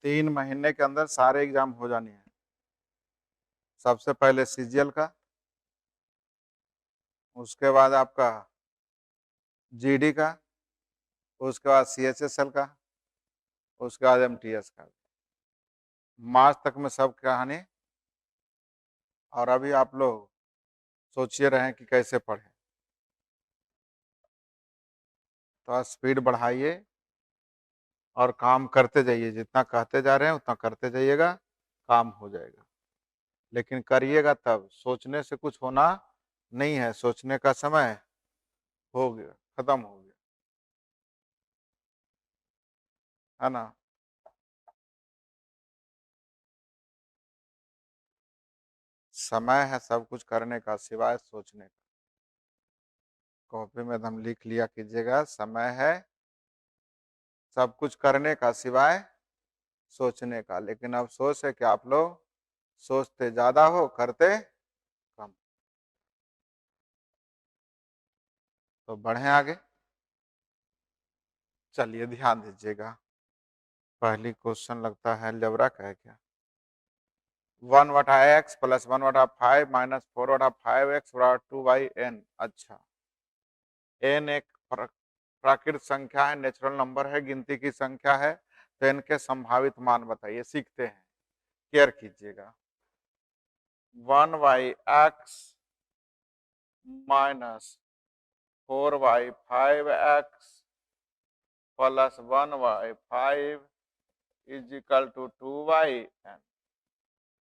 3 महीने के अंदर सारे एग्जाम हो जाने हैं। सबसे पहले सीजीएल का, उसके बाद आपका जीडी का, उसके बाद सीएचएसएल का, उसके बाद एमटीएस का। मार्च तक में सब कहानी। और अभी आप लोग सोचिए रहे कि कैसे पढ़ें, तो स्पीड बढ़ाइए और काम करते जाइए। जितना कहते जा रहे हैं उतना करते जाइएगा, काम हो जाएगा। लेकिन करिएगा तब, सोचने से कुछ होना नहीं है। सोचने का समय हो गया, खत्म हो गया, है ना। समय है सब कुछ करने का सिवाय सोचने का। कॉपी में हम लिख लिया कीजिएगा, समय है सब कुछ करने का सिवाय सोचने का। लेकिन अफसोस है कि आप लोग सोचते ज्यादा हो, करते कम। तो बढ़े आगे, चलिए ध्यान दीजिएगा। पहली क्वेश्चन लगता है अलजेब्रा का है क्या। 1/x प्लस 1/5 माइनस 4/5x बराबर 2/n। अच्छा, n एक प्राकृत संख्या है, नेचुरल नंबर है, गिनती की संख्या है। तो n के संभावित मान बताइए। सीखते हैं, केयर कीजिएगा। 1/x minus 4/5x plus 1/5 is equal to 2/n।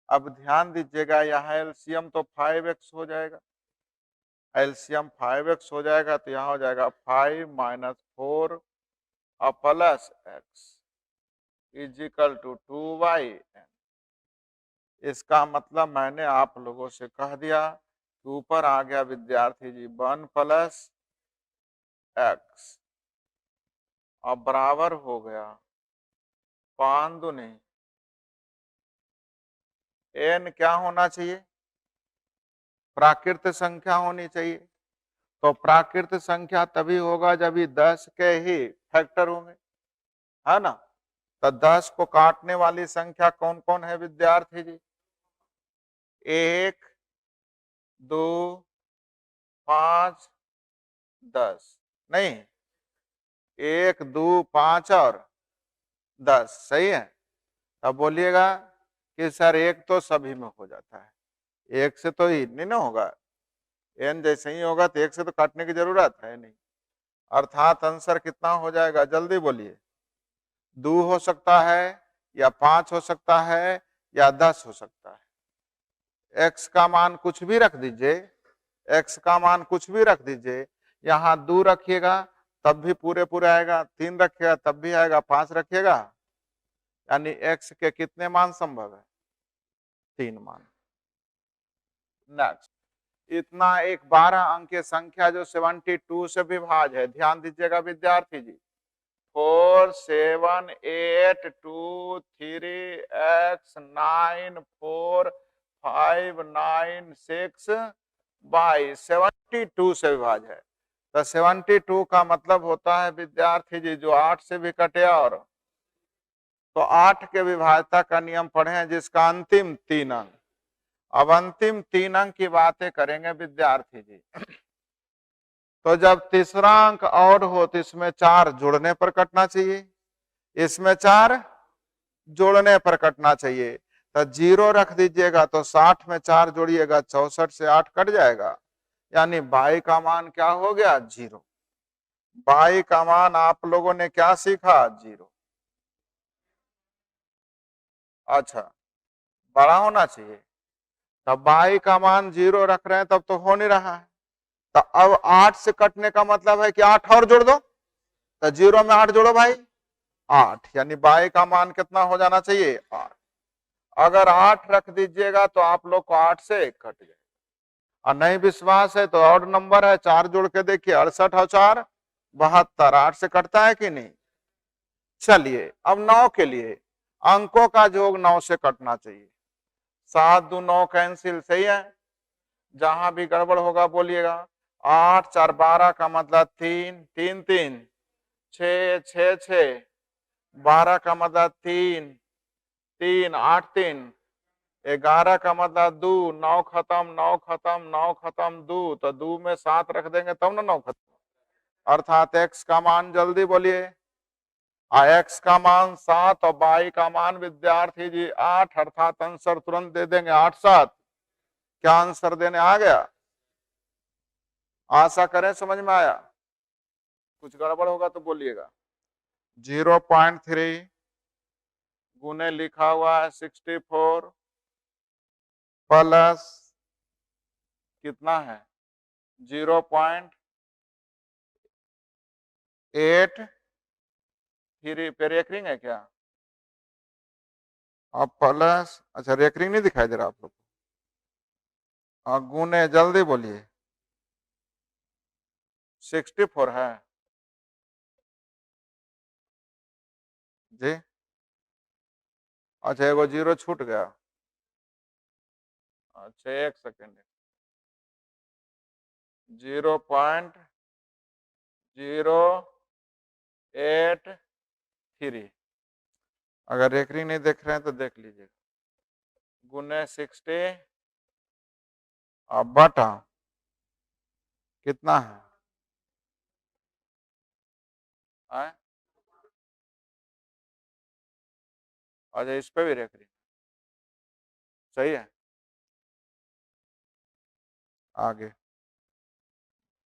अब ध्यान दीजिएगा, यहाँ एलसीएम तो 5x हो जाएगा। एलसीएम 5x हो जाएगा तो यहाँ हो जाएगा 5 minus 4 plus x is equal to 2/n। इसका मतलब मैंने आप लोगों से कह दिया कि ऊपर आ गया विद्यार्थी जी 1 प्लस x अब बराबर हो गया 5 दूनी n। क्या होना चाहिए, प्राकृत संख्या होनी चाहिए। तो प्राकृत संख्या तभी होगा जब ये 10 के ही फैक्टर होंगे, है ना। तो 10 को काटने वाली संख्या कौन कौन है विद्यार्थी जी। 1, 2, 5, 10 नहीं, 1, 2, 5 और 10 सही है। अब बोलिएगा कि सर एक तो सभी में हो जाता है, एक से तो ही नहीं ना होगा। n जैसे ही होगा तो एक से तो काटने की जरूरत है नहीं। अर्थात आंसर कितना हो जाएगा, जल्दी बोलिए। 2 हो सकता है या 5 हो सकता है या 10 हो सकता है। x का मान कुछ भी रख दीजिए, x का मान कुछ भी रख दीजिए। यहाँ 2 रखिएगा तब भी पूरे पूरे आएगा, 3 रखिएगा तब भी आएगा, 5 रखिएगा, यानी x के कितने मान संभव है, 3 मान। नेक्स्ट, इतना एक 12 अंक की संख्या जो 72 से विभाज्य है। ध्यान दीजिएगा विद्यार्थी जी। 4, 7, 8, 2, 3, x 9, 4, 5, 9, 6 बाई 72 से विभाज्य है। तो 72 का मतलब होता है विद्यार्थी जी जो 8 से भी कटे। और तो 8 के विभाज्यता का नियम पढ़े हैं जिसका अंतिम 3 अंक। अब अंतिम 3 अंक की बातें करेंगे विद्यार्थी जी। तो जब तीसरा अंक और हो तो इसमें 4 जोड़ने पर कटना चाहिए, इसमें 4 जोड़ने पर कटना चाहिए। तो 0 रख दीजिएगा तो 60 में 4 जोड़िएगा 64 से 8 कट जाएगा, यानी बाई का मान क्या हो गया, 0। बाई का मान आप लोगों ने क्या सीखा, 0। अच्छा, बड़ा होना चाहिए। तब बाई का मान 0 रख रहे हैं तब तो हो नहीं रहा है। तो अब 8 से कटने का मतलब है कि 8 और जोड़ दो। तो 0 में 8 जोड़ो भाई, 8, यानी बाई का मान कितना हो जाना चाहिए, 8। अगर 8 रख दीजिएगा तो आप लोग को 8 से कट जाए। और नहीं विश्वास है तो और नंबर है, 4 जोड़ के देखिए, 68 और 4 72, 8 से कटता है कि नहीं। चलिए अब 9 के लिए अंकों का योग 9 से कटना चाहिए। 7 2 9 कैंसिल, सही है। जहां भी गड़बड़ होगा बोलिएगा। 8 4 12 का मतलब 3 3 3, 6 6 6, 12 का मतलब 3 3 8 3 11 का मतलब 2 9 खत्म 9 खत्म 9 खत्म 2 तो 2 में 7 रख देंगे तब ना 9 खत्म। अर्थात x का मान जल्दी बोलिए, x का मान 7 और y का मान विद्यार्थी जी 8, अर्थात आंसर तुरंत दे देंगे 8 7। क्या आंसर देने आ गया? आशा करें समझ में आया। कुछ गड़बड़ होगा तो बोलिएगा। 0.3 गुने लिखा हुआ है 64 प्लस कितना है 0.83 पे रेकरिंग है क्या? अब प्लस, अच्छा रेकरिंग नहीं दिखाई दे रहा आप लोग को, गुने जल्दी बोलिए 64 है जी। अच्छा एगो 0 छूट गया। अच्छा 1 सेकेंड, 0.083। अगर रेकरिंग नहीं देख रहे हैं तो देख लीजिएगा, गुने 60 और बटा कितना है आए? अच्छा इस पे भी रेकरिंग सही है। आगे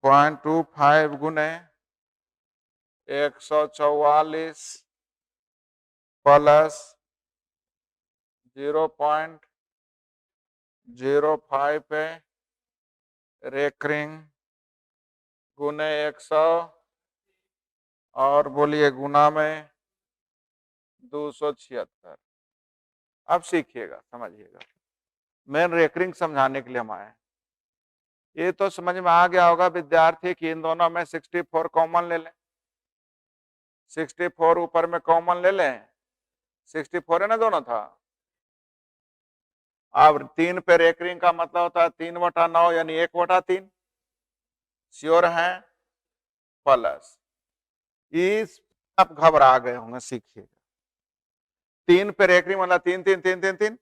0.25 गुने 144 प्लस 0.05 पे रेकरिंग गुने 100 और बोलिए गुना में 276। अब सीखिएगा समझिएगा, मेन रेकरिंग समझाने के लिए हम आए। ये तो समझ में आ गया होगा विद्यार्थी कि इन दोनों में 64 कॉमन ले लें, 64 ऊपर में कॉमन ले लें, 64 है ना दोनों था। अब 3 पे रेकरिंग का मतलब होता है 3/9 यानी 1/3, श्योर है प्लस इस आप घबरा गए होंगे, सीखिएगा 3 पे रेकरिंग मतलब 3 3 3 3 3,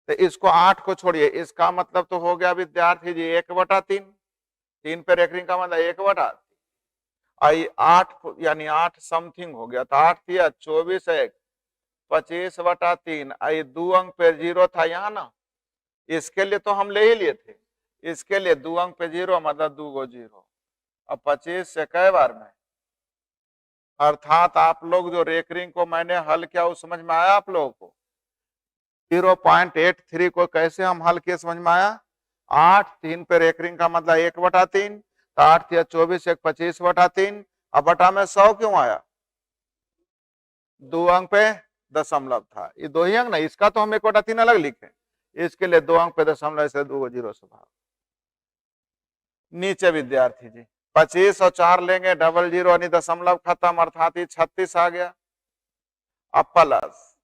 तो इसको 8 को छोड़िए, इसका मतलब तो हो गया विद्यार्थी जी 1/3, 3 पे रेकरिंग का मतलब 1/3 आई 8 यानी 8 समथिंग हो गया, तो 8 दिया 24 1 25/3 आई 2 अंक पे 0 था यहाँ ना, इसके लिए तो हम ले ही लिए थे, इसके लिए 2 अंक पे 0 मतलब 2 गो 0। अब 25 से कई बार में, अर्थात आप लोग जो रेकरिंग को मैंने हल किया वो समझ में आया आप लोगों को? 0.83 को कैसे हम हल किए समझ में आया? 8 3 पे रेकरिंग का मतलब 1/3, तो 8 या 24 1 25/3, अब बटा में 100 क्यों आया? 2 अंक पे दशमलव था, ये 2 ही अंक ना, इसका तो हम 1/3 अलग लिखे, इसके लिए 2 अंक पे दशमलव से 2 0 से भाग। नीचे विद्यार्थी जी 25 और 4 लेंगे, डबल 0 यानी दशमलव खत्म, अर्थात 36 आ गया। अब प्लस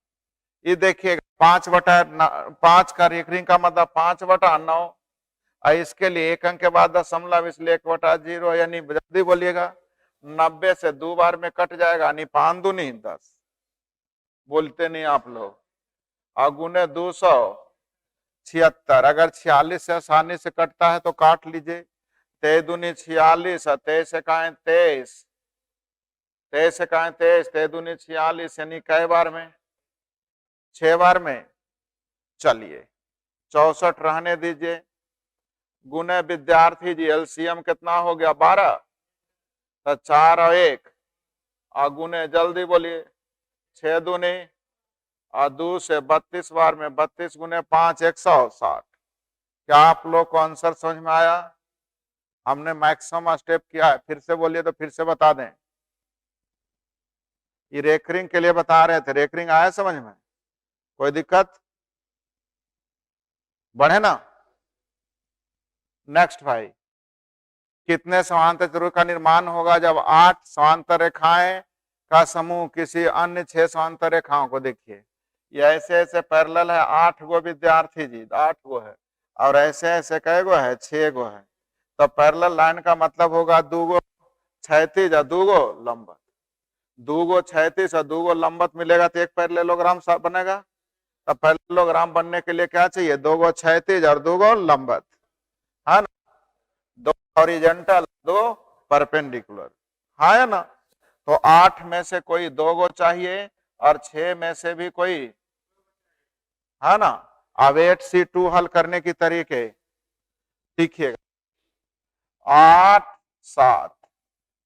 ये देखिएगा 5/5 का रेकरिंग का मतलब 5/9, इसके लिए 1 अंक के बाद दशमलव, इसलिए 1/0 यानी जल्दी बोलिएगा 90 से 2 बार में कट जाएगा, यानी 5 दूनी 10, बोलते नहीं आप लोग। गुने 276, अगर 46 से आसानी से कटता है तो काट लीजिए, 23 दूनी 46, 23 का 23, 23 का 23, 23 दूनी 46 यानी कई बार में 6 बार में, चलिए 64 रहने दीजिए, गुने विद्यार्थी जी एलसीएम कितना हो गया 12, तो 4 और 1 गुने जल्दी बोलिए 6 दूनी और 2 से 32 बार में 32 गुने 5 160। क्या आप लोग को आंसर समझ में आया? हमने मैक्सिमम स्टेप किया है, फिर से बोलिए तो फिर से बता दें, ये रेकरिंग के लिए बता रहे थे, रेकरिंग आया समझ में? कोई दिक्कत? बढ़े ना। नेक्स्ट भाई, कितने समांतर त्रिभुज का निर्माण होगा जब 8 समांतर रेखाएं का समूह किसी अन्य 6 समांतर रेखाओं को, देखिए ये ऐसे ऐसे पैरेलल है, 8 गो विद्यार्थी जी, 8 गो है, और ऐसे ऐसे कै गो है 6 गो है, तो पैरेलल लाइन का मतलब होगा 2 गो क्षैतिज और 2 गो लंबवत, 2 गो क्षैतिज और 2 गो लंबवत मिलेगा तो एक पैरेललोग्राम बनेगा, तो पैरेललोग्राम बनने के लिए क्या चाहिए, 2 गो क्षैतिज और 2 गो लंबवत, है ना, 2 हॉरिजॉन्टल 2 परपेंडिकुलर, है ना। तो 8 में से कोई 2 गो चाहिए और 6 में से भी कोई, है ना। अब 8C2 हल करने की तरीके सीखिएगा, 8 7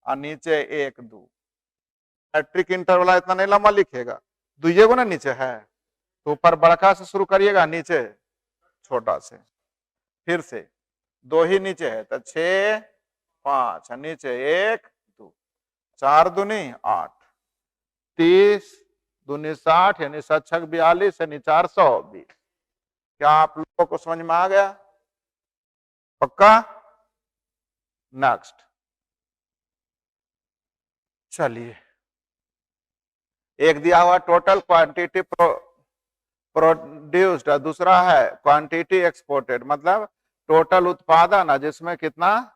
और नीचे 1 2, मैट्रिक इंटर वाला इतना नहीं लंबा लिखेगा, दुइये को ना नीचे है तो ऊपर बड़का से शुरू करिएगा, नीचे छोटा से, फिर से 2 ही नीचे है तो 6 5 नीचे 1 2, 4 दूनी 8, 30 दूनी 60 यानी 7 6 42 यानी 420। क्या आप लोगों को समझ में आ गया, पक्का। नेक्स्ट, चलिए, एक दिया हुआ टोटल क्वांटिटी प्रोड्यूस्ड, दूसरा है क्वांटिटी एक्सपोर्टेड, मतलब टोटल उत्पादन जिसमें कितना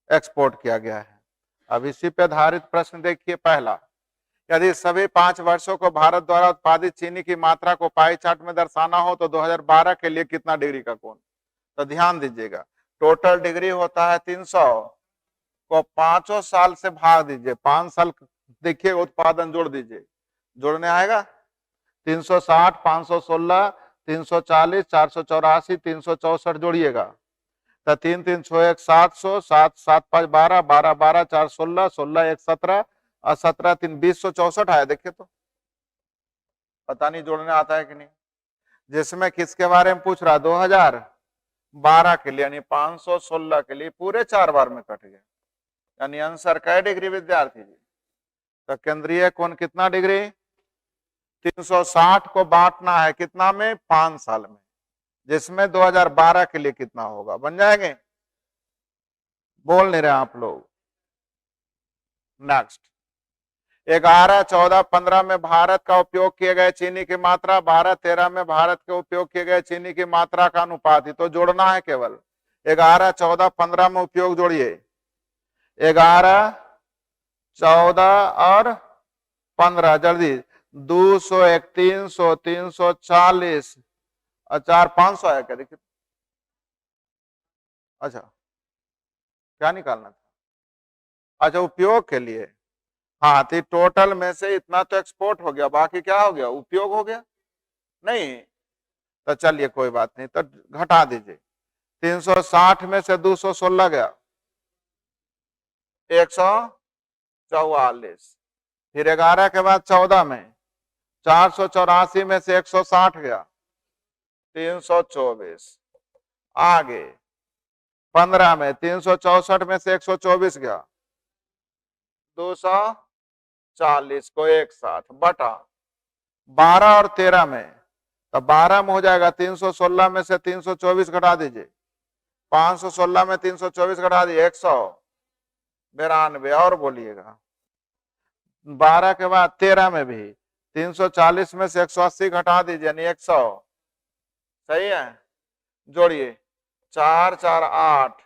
एक्सपोर्ट किया गया है। अब इसी पे आधारित प्रश्न देखिए, पहला, यदि सभी 5 वर्षों को भारत द्वारा उत्पादित चीनी की मात्रा को पाई चार्ट में दर्शाना हो तो 2012 के लिए कितना डिग्री का कोण। तो ध्यान दीजिएगा, टोटल डिग्री होता है 300 को 5 साल से भाग दीजिए, 5 साल देखिए उत्पादन जोड़ दीजिए, जोड़ने आएगा 360 516 340 484 364 जोड़िएगा तो 3 3 6 1 700 7 7 5 12 12 12 4 16 16 1 17 और 17 3 2064 आया, देखिए तो पता नहीं जोड़ने आता है कि नहीं। जिसमें किसके बारे में पूछ रहा, 2012 के लिए, यानी 516 के लिए पूरे 4 बार में कट गया, यानी आंसर क्या डिग्री विद्यार्थी जी। तो केंद्रीय कोण कितना डिग्री, 360 को बांटना है कितना में, 5 साल में, जिसमें 2012 के लिए कितना होगा, बन जाएंगे, बोल नहीं रहे आप लोग। नेक्स्ट, 11 14 15 में भारत का उपयोग किए गए चीनी की मात्रा, 12 13 में भारत के उपयोग किए गए चीनी की मात्रा का अनुपात, तो जोड़ना है केवल 11 14 15 में उपयोग जोड़िए, 11 14 और 15 जल्दी, 200 1 300 340 और 4 500 आया क्या, देखिए। अच्छा, क्या निकालना था, अच्छा उपयोग के लिए, हाँ, तो टोटल में से इतना तो एक्सपोर्ट हो गया, बाकी क्या हो गया, उपयोग हो गया नहीं। तो चलिए कोई बात नहीं, तो घटा दीजिए, 360 में से 216 गया 144, फिर 11 के बाद 14 में 484 में से 160 गया 324, आगे 15 में 364 में से 124 गया 240 को एक साथ बटा 12 और 13 में, तो 12 में हो जाएगा 316 में से 324 घटा दीजिए, 516 में 324 घटा दीजिए 192, और बोलिएगा 12 के बाद 13 में भी 340 में से 180 घटा दीजिए, यानी 100, सही है, जोड़िए 4 4 8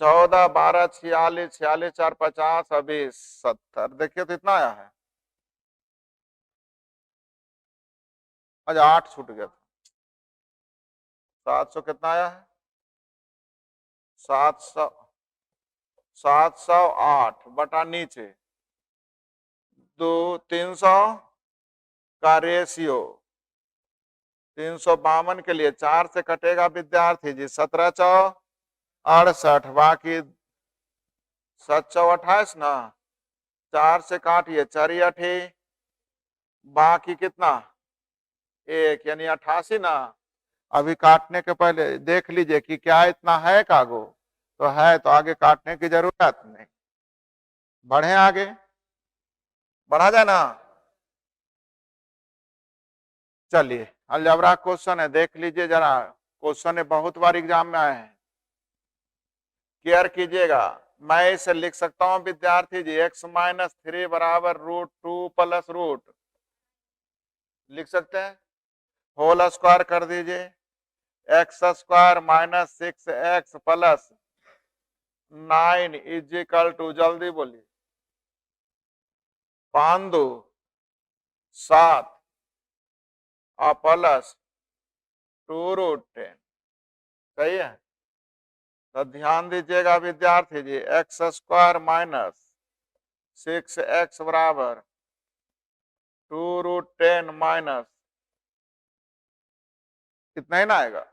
14 12 46 46 4 50 और 20 70, देखिए तो इतना आया है। अच्छा 8 छूट गया था, 700 कितना आया है, 708 बटा नीचे 300 का रेशियो, 352 के लिए 4 से कटेगा विद्यार्थी जी, 17 4 68, बाकी 7 4 28 ना, 4 से काटिए 4 8, बाकी कितना 1, यानी 88 ना। अभी काटने के पहले देख लीजिए कि क्या इतना है कागो, तो है तो आगे काटने की जरूरत नहीं, बढ़े आगे, बढ़ा जाए ना। चलिए अलजेब्रा क्वेश्चन है, देख लीजिए जरा, क्वेश्चन है बहुत बार एग्जाम में आए हैं, केयर कीजिएगा। मैं इसे लिख सकता हूं विद्यार्थी जी, x-3 बराबर √2 प्लस रूट, लिख सकते हैं, होल स्क्वायर कर दीजिए, x² minus 6x plus 9 is equal to, जल्दी बोलिए, 5 2 7 और प्लस 2√10, सही है। तो ध्यान दीजिएगा विद्यार्थी जी, x² माइनस 6x बराबर 2√10 माइनस कितना ही ना आएगा,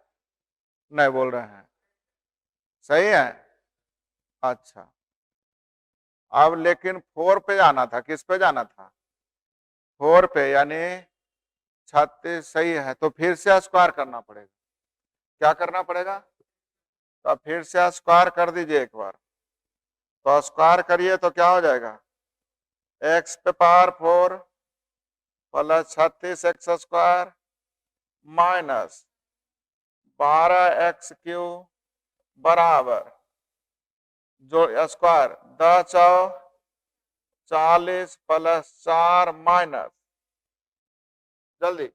नहीं बोल रहे हैं, सही है। अच्छा, अब लेकिन 4 पे जाना था, किस पे जाना था, 4 पे, यानी 36, सही है। तो फिर से स्क्वायर करना पड़ेगा, क्या करना पड़ेगा, तो फिर से स्क्वायर कर दीजिए एक बार। तो स्क्वायर करिए तो क्या हो जाएगा, x पे power 4 plus 36x² minus 12x³ बराबर जो स्क्वायर 10×40 प्लस 4 माइनस जल्दी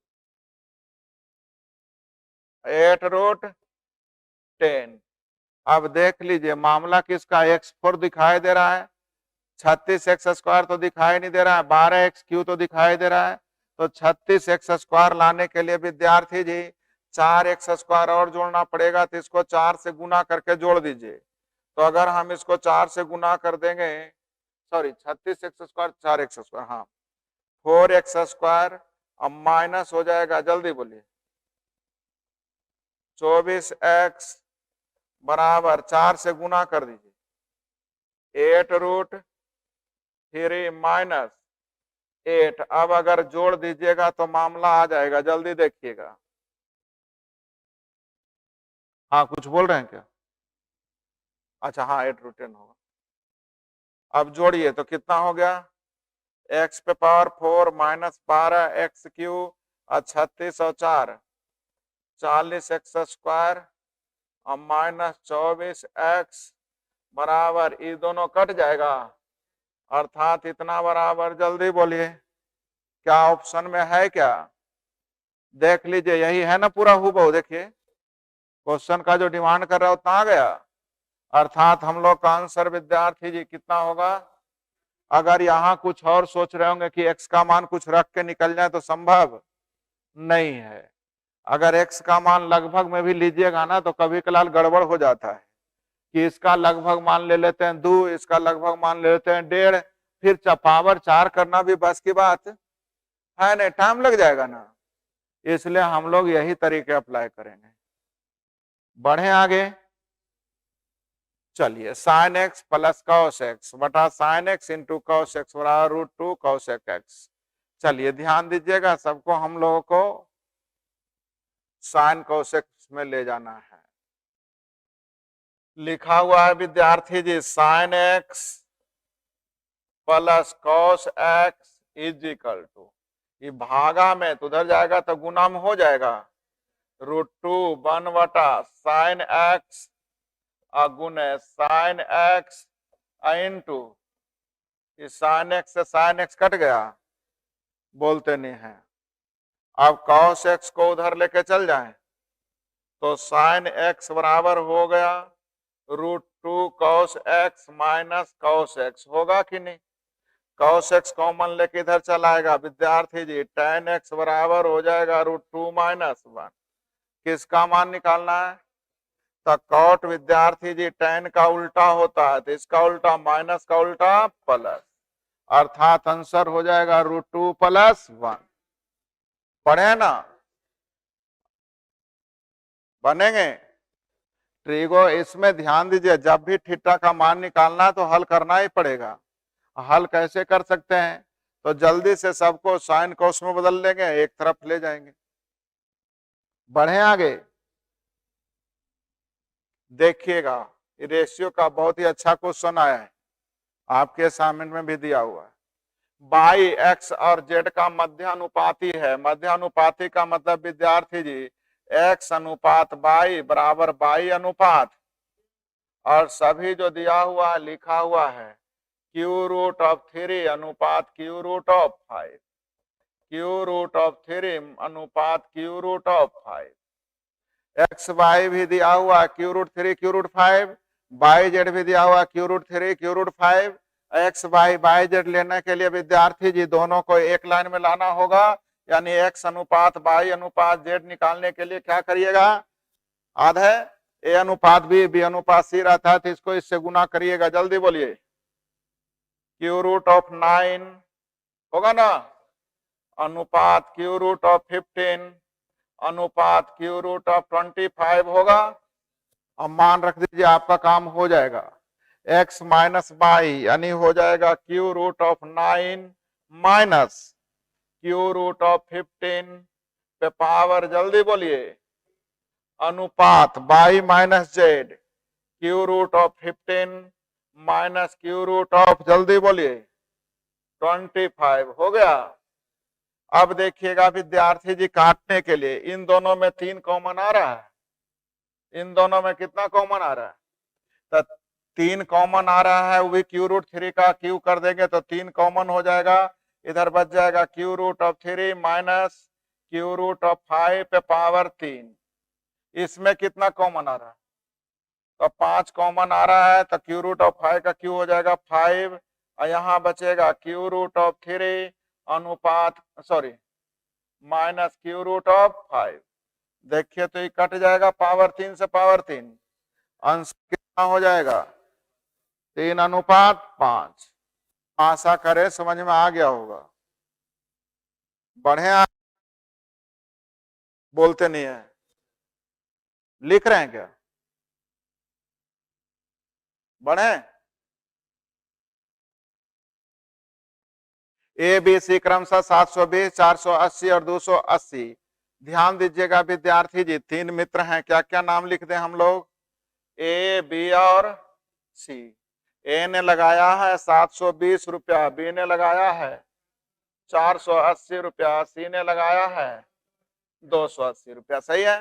8√10। अब देख लीजिए मामला किसका, x4 दिखाई दे रहा है, 36x² तो दिखाई नहीं दे रहा है, 12x³ तो दिखाई दे रहा है। तो 36x² लाने के लिए विद्यार्थी जी 4x² और जोड़ना पड़ेगा, तो इसको 4 से गुना करके जोड़ दीजिए। तो अगर हम इसको 4 से गुना कर देंगे, सॉरी 36x², 4x², हाँ 4x² अब माइनस हो जाएगा, जल्दी बोलिए 24x बराबर 4 से गुना कर दीजिए 8√3 माइनस 8। अब अगर जोड़ दीजिएगा तो मामला आ जाएगा, जल्दी देखिएगा। हाँ कुछ बोल रहे हैं क्या, अच्छा हाँ 8√10 होगा। अब जोड़िए तो कितना हो गया, x पे पावर 4 माइनस 12x³ और 36 और 4 40x² और माइनस 24x बराबर, ये दोनों कट जाएगा, अर्थात इतना बराबर, जल्दी बोलिए क्या ऑप्शन में है क्या, देख लीजिए यही है ना पूरा हूबहू, देखिए क्वेश्चन का जो डिमांड कर रहा है उतना आ गया, अर्थात हम लोग का आंसर विद्यार्थी जी कितना होगा। अगर यहाँ कुछ और सोच रहे होंगे कि x का मान कुछ रख के निकल जाए तो संभव नहीं है। अगर x का मान लगभग में भी लीजिएगा ना तो कभी कभार गड़बड़ हो जाता है कि इसका लगभग मान ले लेते हैं 2, इसका लगभग मान ले लेते हैं 1.5, फिर पावर 4 करना भी बस की बात है नहीं, टाइम लग जाएगा ना, इसलिए हम लोग यही तरीके अप्लाई करेंगे। बढ़े आगे, चलिए sin x plus cos x बटा sin x into cos x बराबर √2 cos x। चलिए ध्यान दीजिएगा, सबको हम लोगों को sin cos x में ले जाना है। लिखा हुआ है विद्यार्थी जी sin x plus cos x is equal to, ये भागा में तो उधर जाएगा तो गुना में हो जाएगा, √2 1 बटा sin x गुने sin x into sin x से sin x कट गया, बोलते नहीं है। अब cos x को उधर लेके चल जाएं तो sin x बराबर हो गया √2 cos x minus cos x, होगा कि नहीं, cos x कॉमन लेके इधर चला आएगा विद्यार्थी जी, tan x बराबर हो जाएगा √2 माइनस 1। किसका मान निकालना है, तो cot विद्यार्थी जी tan का उल्टा होता है, तो इसका उल्टा माइनस का उल्टा प्लस, अर्थात आंसर हो जाएगा √2 प्लस 1। पढ़े ना, बनेंगे ट्रिगो। इसमें ध्यान दीजिए जब भी थीटा का मान निकालना है तो हल करना ही पड़ेगा। हल कैसे कर सकते हैं, तो जल्दी से सबको साइन कोस में बदल लेंगे, एक तरफ ले जाएंगे। बढ़े आगे, देखिएगा रेशियो का बहुत ही अच्छा क्वेश्चन आया है, आपके असाइनमेंट में भी दिया हुआ है। बाई एक्स और जेड का मध्यानुपाती है, मध्यानुपाती का मतलब विद्यार्थी जी एक्स अनुपात बाई बराबर बाई अनुपात, और सभी जो दिया हुआ है लिखा हुआ है q√3 अनुपात q√5, q√3 अनुपात q√5, एक्स वाई भी दिया हुआ q√3 q√5, बाई जेड भी दिया हुआ q√3 q√5। X Y by Z लेने के लिए विद्यार्थी जी दोनों को एक लाइन में लाना होगा, यानी x अनुपात y अनुपात z निकालने के लिए क्या करिएगा, आधा a अनुपात b अनुपात c रहता है तो इसको इससे गुना करिएगा। जल्दी बोलिए, क्यू रूट ऑफ 9 होगा ना, अनुपात क्यू रूट ऑफ 15 अनुपात क्यू रूट ऑफ 25 होगा। अब मान रख दीजिए, आपका काम हो जाएगा। x माइनस वाई यानी हो जाएगा cube root of 9 minus cube root of 15 पे पावर, जल्दी बोलिए, अनुपात y minus Z cube root of 15 minus cube root of, जल्दी बोलिए, 25 हो गया। अब देखिएगा विद्यार्थी जी, काटने के लिए इन दोनों में 3 कॉमन आ रहा है, इन दोनों में कितना कॉमन आ रहा है, तो 3 कॉमन आ रहा है, वो भी क्यू रूट 3 का क्यू कर देंगे तो 3 कॉमन हो जाएगा। इधर बच जाएगा cube root of 3 minus cube root of 5 पे पावर 3। इसमें कितना कॉमन आ रहा है, तो 5 कॉमन आ रहा है, तो क्यू रूट ऑफ 5 का क्यू हो जाएगा 5 और यहाँ बचेगा क्यू रूट ऑफ 3 अनुपात sorry minus cube root of 5। देखिए तो ये कट जाएगा, पावर 3 से पावर 3, अंश कितना हो जाएगा, 3 अनुपात 5। आशा करें समझ में आ गया होगा। बढ़े, बोलते नहीं है, लिख रहे हैं क्या, बढ़े। ए बी सी क्रमशः 720, 480 और 280। ध्यान दीजिएगा विद्यार्थी जी, 3 मित्र हैं, क्या क्या नाम लिख दें हम लोग, ए बी और सी। ए ने लगाया है 720 रुपया, बी ने लगाया है 480 रुपया, सी ने लगाया है 280 रुपया, सही है।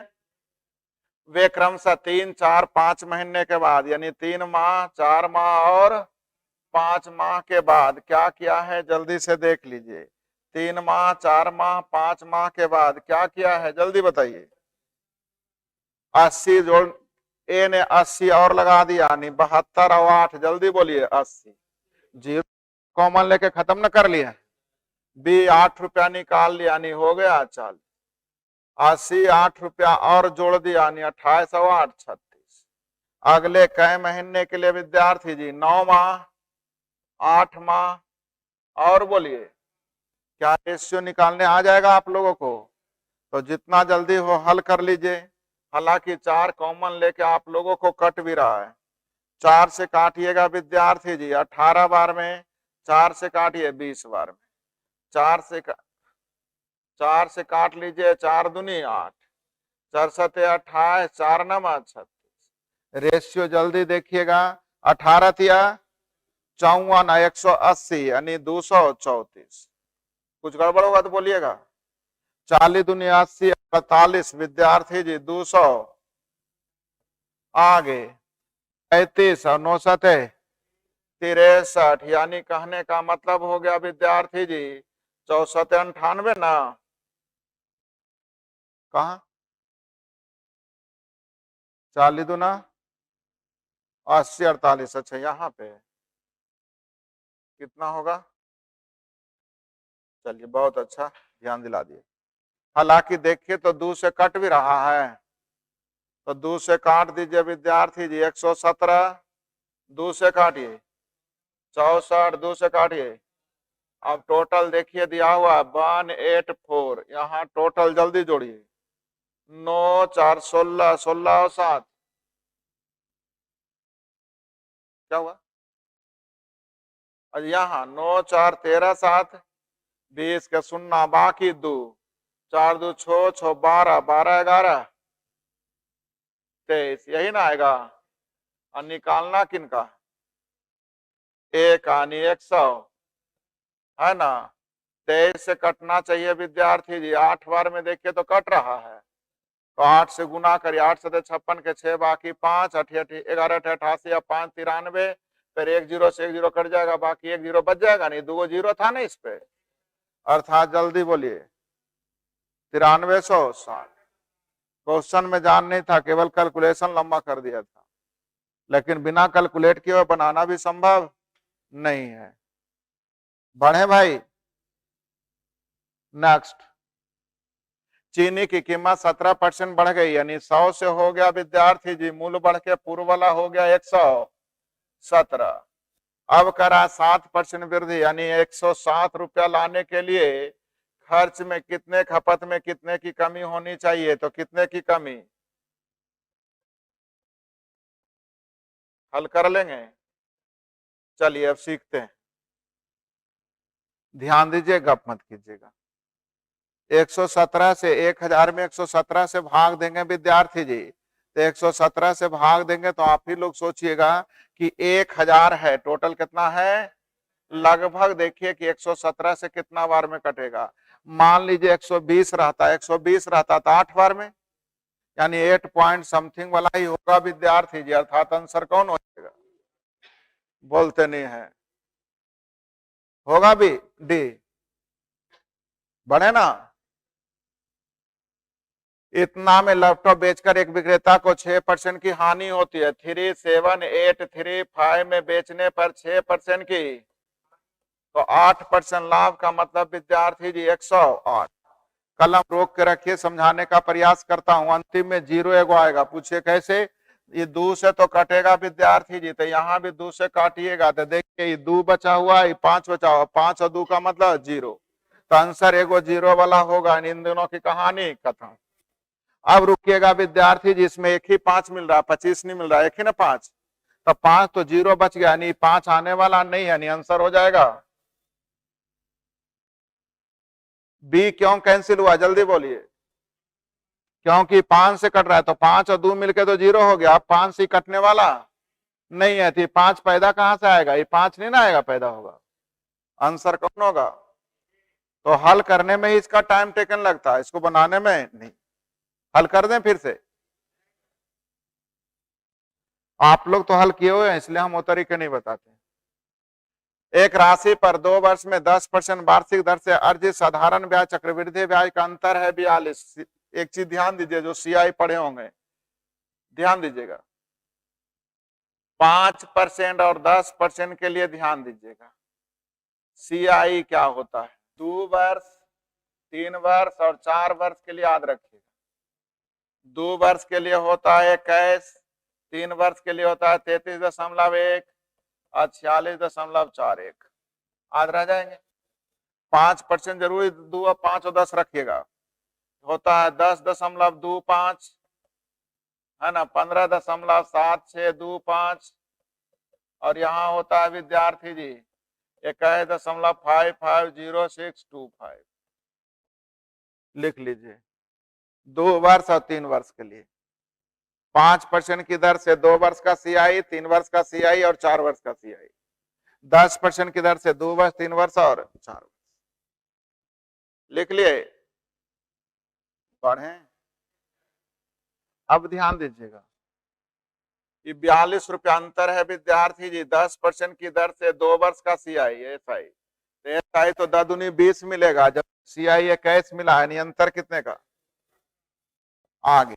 वे क्रमशः 3, 4, 5 महीने के बाद यानी 3 माह, 4 माह और 5 माह के बाद क्या किया है, जल्दी से देख लीजिए। 3 माह, 4 माह, 5 माह के बाद क्या किया है, जल्दी बताइए। 80 जोड़, ए ने 80 और लगा दिया यानी 72 और 8, जल्दी बोलिए 80। 0 कॉमन लेके खत्म न कर लिया, बी 8 रुपया निकाल लिया यानी हो गया 40। 80 8 रुपया और जोड़ दिया यानी 28 और 8 36। अगले कई महीने के लिए विद्यार्थी जी, 9 माह, 8 माह और बोलिए, क्या रेशियो निकालने आ जाएगा आप लोगों को, तो जितना जल्दी हो हल कर लीजिए। हालांकि 4 कॉमन लेके आप लोगों को कट भी रहा है। 4 से काटिएगा विद्यार्थी जी 18 बार में, 4 से काटिए 20 बार में, 4 से काट लीजिए, 4 दूनी 8, 4 सते 28, 4 नमा 36। रेशियो जल्दी देखिएगा, 18 तिया 54 180 यानी 234। कुछ गड़बड़ होगा तो बोलिएगा। 40 दूनी 80 48 विद्यार्थी जी 200, आगे 35 और 9 सते 63 यानी कहने का मतलब हो गया विद्यार्थी जी 64 98 ना, कहा 40 दूना 80 48, अच्छा यहाँ पे कितना होगा, चलिए बहुत अच्छा ध्यान दिला दिए। हालांकि देखिए तो 2 से कट भी रहा है, तो 2 से काट दीजिए विद्यार्थी जी 117, 2 से काटिए 64, 2 से काटिए, अब टोटल देखिए दिया हुआ 184, यहाँ टोटल जल्दी जोड़िए, 9 4 16, 16 और 7 क्या हुआ, यहाँ 9 4 13 7 20 के सुनना बाकी 2, 4 2 6 6 12 12 11 23, यही ना आएगा। और निकालना किनका, एक आनी 100 है ना, 23 से कटना चाहिए विद्यार्थी जी, 8 बार में देखिए तो कट रहा है, तो 8 से गुना करिए, 8 से 56 के 6 बाकी 5 8 11 88 या 5 93, फिर 1 0 से 1 0 कट जाएगा, बाकी 1 0 बच जाएगा, नहीं 2 0 था ना इस पे, अर्थात जल्दी बोलिए 9360। क्वेश्चन में जान नहीं था, केवल कैलकुलेशन लंबा कर दिया था, लेकिन बिना कैलकुलेट किए बनाना भी संभव नहीं है। बढ़े भाई, नेक्स्ट चीनी की कीमत 17% बढ़ गई, यानी 100 से हो गया विद्यार्थी जी मूल्य बढ़ के पूर्व वाला हो गया 117। अब करा 7% वृद्धि, यानी 107 रुपया लाने के लिए खर्च में कितने, खपत में कितने की कमी होनी चाहिए, तो कितने की कमी हल कर लेंगे। चलिए अब सीखते हैं, ध्यान दीजिए, गप मत कीजिएगा। 117 से 1000 में 117 से भाग देंगे विद्यार्थी जी, तो 117 से भाग देंगे तो आप ही लोग सोचिएगा कि 1000 है, टोटल कितना है, लगभग देखिए कि 117 से कितना बार में कटेगा। मान लीजिए 120 रहता, 120 रहता तो 8 बार में, यानी 8 पॉइंट समथिंग वाला ही होगा विद्यार्थी जी, अर्थात आंसर कौन हो जाएगा, बोलते नहीं है, होगा भी डी, बढ़े ना। इतना में लैपटॉप बेचकर एक विक्रेता को 6% की हानि होती है, 37835 में बेचने पर 6% की, तो 8% लाभ का मतलब विद्यार्थी जी 108। कलम रोक के रखिए, समझाने का प्रयास करता हूं, अंतिम में 0 एगो आएगा, पूछिए कैसे, ये 2 से तो कटेगा विद्यार्थी जी, तो यहाँ भी 2 से काटिएगा, तो देखिए ये 2 बचा हुआ, ये 5 बचा हुआ, 5 और 2 का मतलब 0, तो आंसर एगो 0 वाला होगा। इन दोनों की कहानी खत्म। अब रुकिएगा विद्यार्थी जी, इसमें एक ही 5 मिल रहा है, 25 नहीं मिल रहा, एक ही ना 5, तो 5 तो 0 बच गया, यानी 5 आने वाला नहीं है, यानी आंसर हो जाएगा बी। क्यों कैंसिल हुआ, जल्दी बोलिए, क्योंकि 5 से कट रहा है, तो 5 और 2 मिलके तो 0 हो गया, अब 5 से कटने वाला नहीं है, तो 5 पैदा कहां से आएगा, ये 5 नहीं ना आएगा, पैदा होगा, आंसर कौन होगा। तो हल करने में ही इसका टाइम टेकन लगता है, इसको बनाने में नहीं। हल कर दें फिर से, आप लोग तो हल किए हुए हैं इसलिए हम वो तरीके नहीं बताते। एक राशि पर 2 वर्ष में 10% वार्षिक दर से अर्जित साधारण ब्याज चक्रवृद्धि ब्याज का अंतर है 42। एक चीज ध्यान दीजिए, जो सीआई पढ़े होंगे ध्यान दीजिएगा, 5% और 10% के लिए ध्यान दीजिएगा। सीआई क्या होता है, 2 वर्ष, 3 वर्ष और 4 वर्ष के लिए याद रखिएगा। 2 वर्ष के लिए होता है 21, 3 वर्ष के लिए होता है 33.1 और 46.41, याद रह जाएंगे। 5% जरूरी 2 और 5 और 10 रखिएगा, होता है 10.25 है ना, 15.7625 और यहाँ होता है विद्यार्थी जी 21.550625, लिख लीजिए। 2 वर्ष और 3 वर्ष के लिए 5% की दर से 2 वर्ष का सीआई, 3 वर्ष का सीआई और 4 वर्ष का सीआई, 10% की दर से 2 वर्ष, 3 वर्ष और 4 वर्ष, लिख लिए। पढ़ें, अब ध्यान दीजिएगा, ये 42 रुपया अंतर है विद्यार्थी जी, 10% की दर से 2 वर्ष का सीआई एसआई, तो एसआई तो 10 दूनी 20 मिलेगा, जब सीआई 21 मिला है, अंतर कितने का, आगे।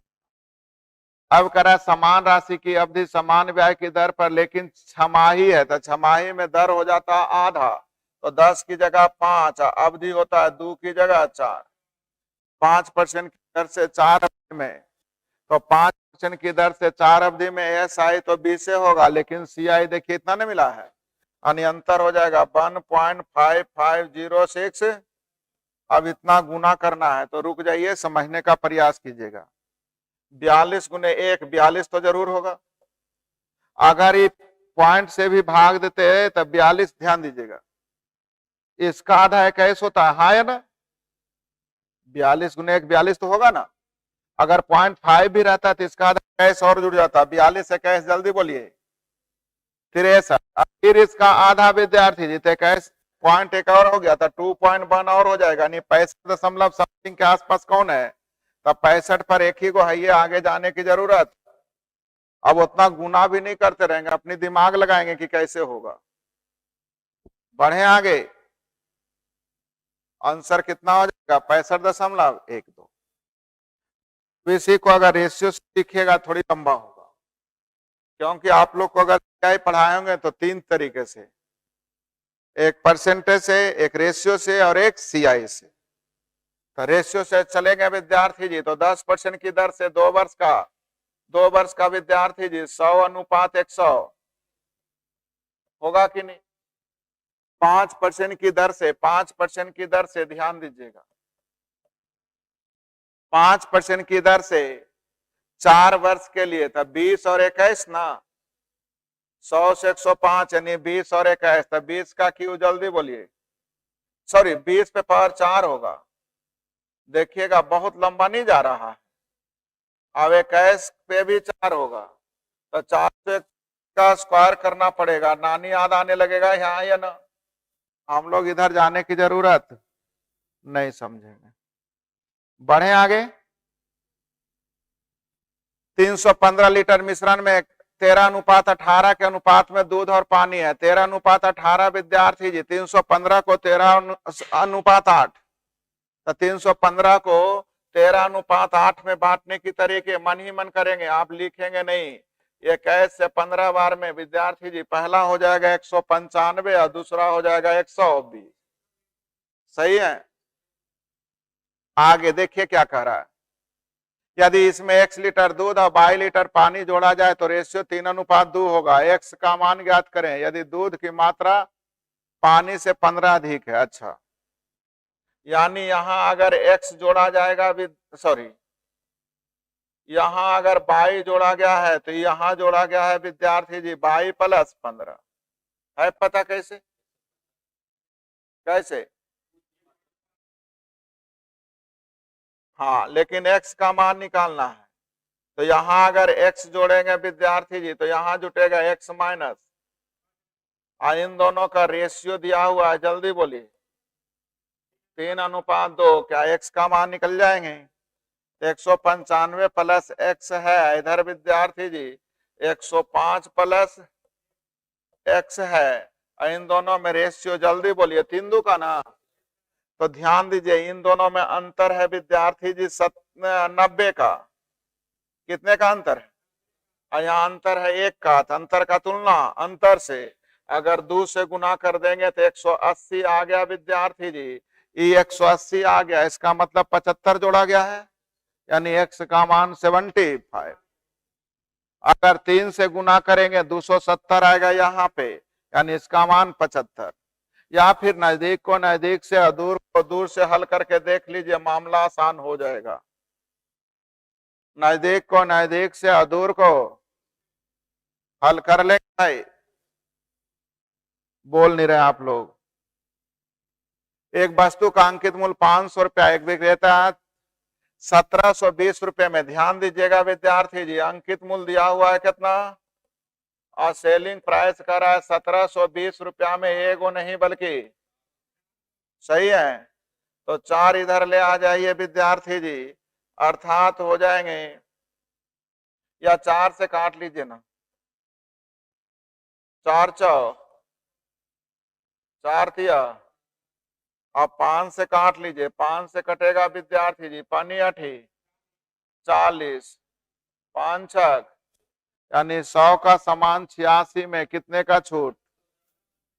अब करा समान राशि की अवधि समान ब्याज की दर पर, लेकिन छमाही है, तो छमाही में दर हो जाता आधा, तो 10 की जगह 5, अवधि होता है 2 की जगह 4, 5% की दर से 4 अवधि में, तो 5% की दर से 4 अवधि में एसआई तो 20 से होगा, लेकिन सीआई देखिए इतना नहीं मिला है, यानी अंतर हो जाएगा 1.5506। अब इतना गुना करना है, तो रुक जाइए, समझने का प्रयास कीजिएगा। 42 गुने 1, 42 तो जरूर होगा, अगर ये पॉइंट से भी भाग देते हैं तब 42, ध्यान दीजिएगा, इसका आधा 21 होता है, हाँ या ना, 42 गुने 1 42 तो होगा ना, अगर 0.5 भी रहता तो इसका आधा 21 और जुड़ जाता, 42 से 21, जल्दी बोलिए 63, फिर इसका आधा विद्यार्थी जी 21, पॉइंट एक और हो गया था, 2.1 और हो जाएगा, नहीं 65 समथिंग के आसपास कौन है, तब 65 पर एक ही को है, ये आगे जाने की जरूरत। अब उतना गुना भी नहीं करते रहेंगे, अपनी दिमाग लगाएंगे कि कैसे होगा। बढ़े आगे, आंसर कितना हो जाएगा 65.12। इसी को अगर रेशियो सीखिएगा थोड़ी लंबा होगा, क्योंकि आप लोग को अगर पढ़ाए होंगे तो 3 तरीके से, एक परसेंटेज से, एक रेशियो से और एक सीआई से, तो रेशियो से चलेंगे विद्यार्थी जी, तो 10% की दर से 2 वर्ष का विद्यार्थी जी 100:100 होगा कि नहीं? 5% की दर से, 5% की दर से, ध्यान दीजिएगा, 5% की दर से 4 वर्ष के लिए, तो 20 और 21 ना, 100 से 105 यानी 20 और 21, तो 20 का क्यू जल्दी बोलिए, सॉरी 20 पे पावर 4 होगा। देखिएगा बहुत लंबा नहीं जा रहा है। अब 21 पे भी 4 होगा, तो 4 से का स्क्वायर करना पड़ेगा। नानी याद आने लगेगा यहाँ या ना? हम लोग इधर जाने की जरूरत नहीं समझेंगे। बढ़े आगे। 315 लीटर मिश्रण में 13:18 के अनुपात में दूध और पानी है। 13:18 विद्यार्थी जी, 315 को 13:8, तो 315 को 13:8 में बांटने की तरीके मन ही मन करेंगे, आप लिखेंगे नहीं। 21 से 15 बार में विद्यार्थी जी पहला हो जाएगा 195 और दूसरा हो जाएगा 120। सही है। आगे देखिए क्या कह रहा है। यदि इसमें x लीटर दूध और 22 लीटर पानी जोड़ा जाए तो रेशियो 3:2 होगा। x का मान ज्ञात करें यदि दूध की मात्रा पानी से 15 अधिक है। अच्छा, यानी यहां अगर x जोड़ा जाएगा, सॉरी यहां अगर 22 जोड़ा गया है तो यहां जोड़ा गया है विद्यार्थी जी 22 + 15 है। पता कैसे? कैसे? हाँ, लेकिन x का मान निकालना है, तो यहां अगर x जोड़ेंगे विद्यार्थी जी तो यहां जुटेगा x माइनस, इन दोनों का रेशियो दिया हुआ है, जल्दी बोलिए, 3:2। क्या x का मान निकल जाएंगे? 195 + x है इधर विद्यार्थी जी, 105 + x है, इन दोनों में रेशियो जल्दी बोलिए, 3 का ना। तो ध्यान दीजिए इन दोनों में अंतर है विद्यार्थी जी 90 का। कितने का अंतर है? यहाँ अंतर है 1 का। अंतर का तुलना अंतर से अगर 2 से गुना कर देंगे तो 180 आ गया विद्यार्थी जी। ये 180 आ गया, इसका मतलब 75 जोड़ा गया है, यानी x का मान 75। अगर 3 से गुना करेंगे 270 आएगा यहाँ पे, यानी इसका मान 75। या फिर नजदीक को नजदीक से और दूर को दूर से हल करके देख लीजिए, मामला आसान हो जाएगा। नजदीक को नजदीक से और दूर को हल कर ले भाई। बोल नहीं रहे आप लोग। एक वस्तु का अंकित मूल्य 500 रुपया, एक विक्रेता 1720 रुपए में। ध्यान दीजिएगा विद्यार्थी जी, अंकित मूल्य दिया हुआ है कितना और सेलिंग प्राइस कर रहा है 1720 रुपया में, एगो नहीं बल्कि। सही है, तो 4 इधर ले आ जाइए विद्यार्थी जी, अर्थात हो जाएंगे, या 4 से काट लीजिए ना, 4 चौ 4 तिया, अब 5 से काट लीजिए, 5 से कटेगा विद्यार्थी जी, 5 8 40, 5 6, यानी 100 का समान 86 में कितने का छूट?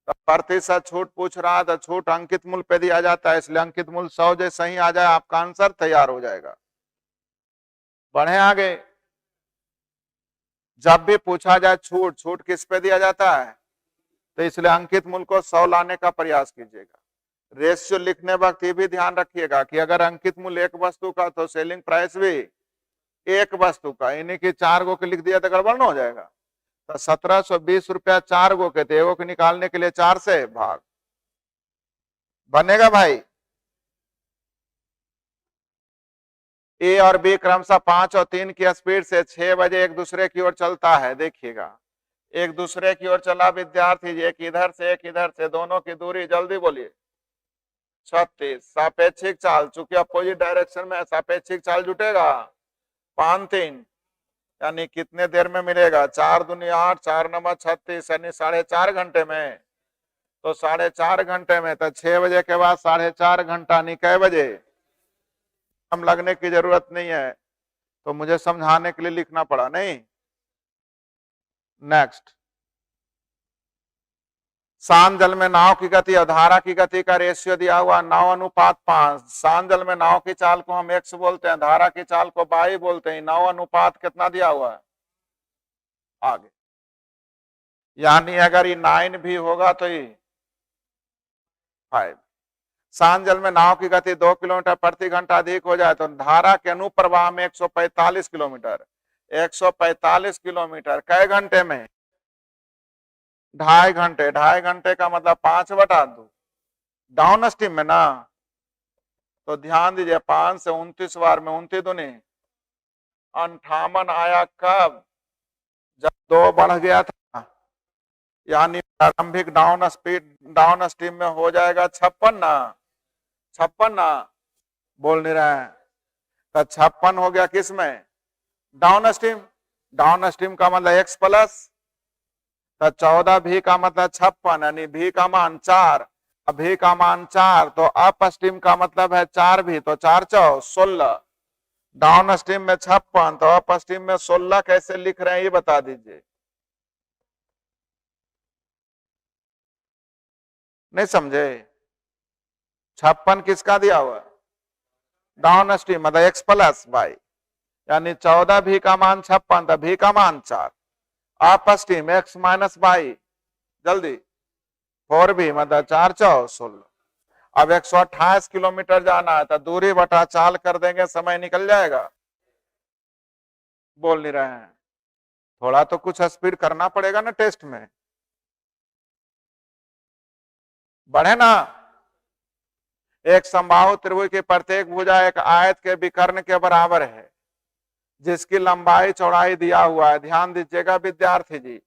तो प्रतिशत छूट पूछ रहा है, तो छूट अंकित मूल्य पे दिया जाता है, इसलिए अंकित मूल्य 100 जैसे ही आ जाए आपका आंसर तैयार हो जाएगा। बढ़े आगे। जब भी पूछा जाए छूट, छूट किस पे दिया जाता है, तो इसलिए अंकित मूल्य को 100 लाने का प्रयास कीजिएगा। रेशियो लिखने वक्त ये भी ध्यान रखिएगा कि अगर अंकित मूल्य एक वस्तु का तो सेलिंग प्राइस भी एक वस्तु का, इन्हीं की 4 गो के लिख दिया तो गड़बड़ न हो जाएगा। तो 1720 रुपया 4 गो के थे, एगो के निकालने के लिए 4 से भाग बनेगा भाई। ए और बी क्रमशः 5 और 3 की स्पीड से 6 बजे एक दूसरे की ओर चलता है। देखिएगा एक दूसरे की ओर चला विद्यार्थी जी, एक इधर से एक इधर से, दोनों की दूरी जल्दी बोलिए 36। सापेक्षिक चाल, चूंकि अपोजिट डायरेक्शन में सापेक्षिक चाल जुटेगा 5 3, यानी कितने देर में मिलेगा? 4 दूनी 8, 4 9 36, यानी 4.5 घंटे में। तो 4.5 घंटे में, तो 6 बजे के बाद 4.5 घंटा, नहीं कै बजे? हम लगने की जरूरत नहीं है, तो मुझे समझाने के लिए लिखना पड़ा नहीं। नेक्स्ट शांत जल में नाव की गति और धारा की गति का रेशियो दिया हुआ 9:5। शांत जल में नाव की चाल को हम x बोलते हैं, धारा की चाल को y बोलते हैं। 9 कितना दिया हुआ है आगे, यानी अगर ये 9 भी होगा तो ये 5। शांत जल में नाव की गति 2 किलोमीटर प्रति घंटा अधिक हो जाए तो धारा के अनुप्रवाह में 145 किलोमीटर। 145 किलोमीटर कै घंटे में? 2.5 घंटे। 2.5 घंटे का मतलब 5/2 डाउन स्ट्रीम में ना। तो ध्यान दीजिए 5 से 29 बार में 29 दूनी 58 आया कब? जब 2 बढ़ गया था, यानी प्रारंभिक डाउन स्ट्रीम में हो जाएगा 56 ना। 56 ना, बोल नहीं रहे हैं। तो 56 हो गया किस में? Down stream. डाउन स्ट्रीम का मतलब x प्लस, तो 14 भी का मतलब 56, यानी भी का मान 4। भी का मान 4, तो अप स्ट्रीम का मतलब है 4 भी, तो 4 4 16। डाउन स्ट्रीम में 56 तो अप स्ट्रीम में 16 कैसे लिख रहे हैं ये बता दीजिए। नहीं समझे? 56 किसका दिया हुआ? डाउन स्ट्रीम मतलब x प्लस वाई, यानी 14 भी का मान 56 तो भी का मान 4। Up stream x minus Y, जल्दी 4 भी मतलब 4 4 16। अब 128 किलोमीटर जाना है तो दूरी बटा चाल कर देंगे, समय निकल जाएगा। बोल नहीं रहे हैं। थोड़ा तो कुछ स्पीड करना पड़ेगा ना टेस्ट में, बढ़े ना। एक समबाहु त्रिभुज की प्रत्येक भुजा एक आयत के विकर्ण के बराबर है जिसकी लंबाई चौड़ाई दिया हुआ है। ध्यान दीजिएगा विद्यार्थी जी,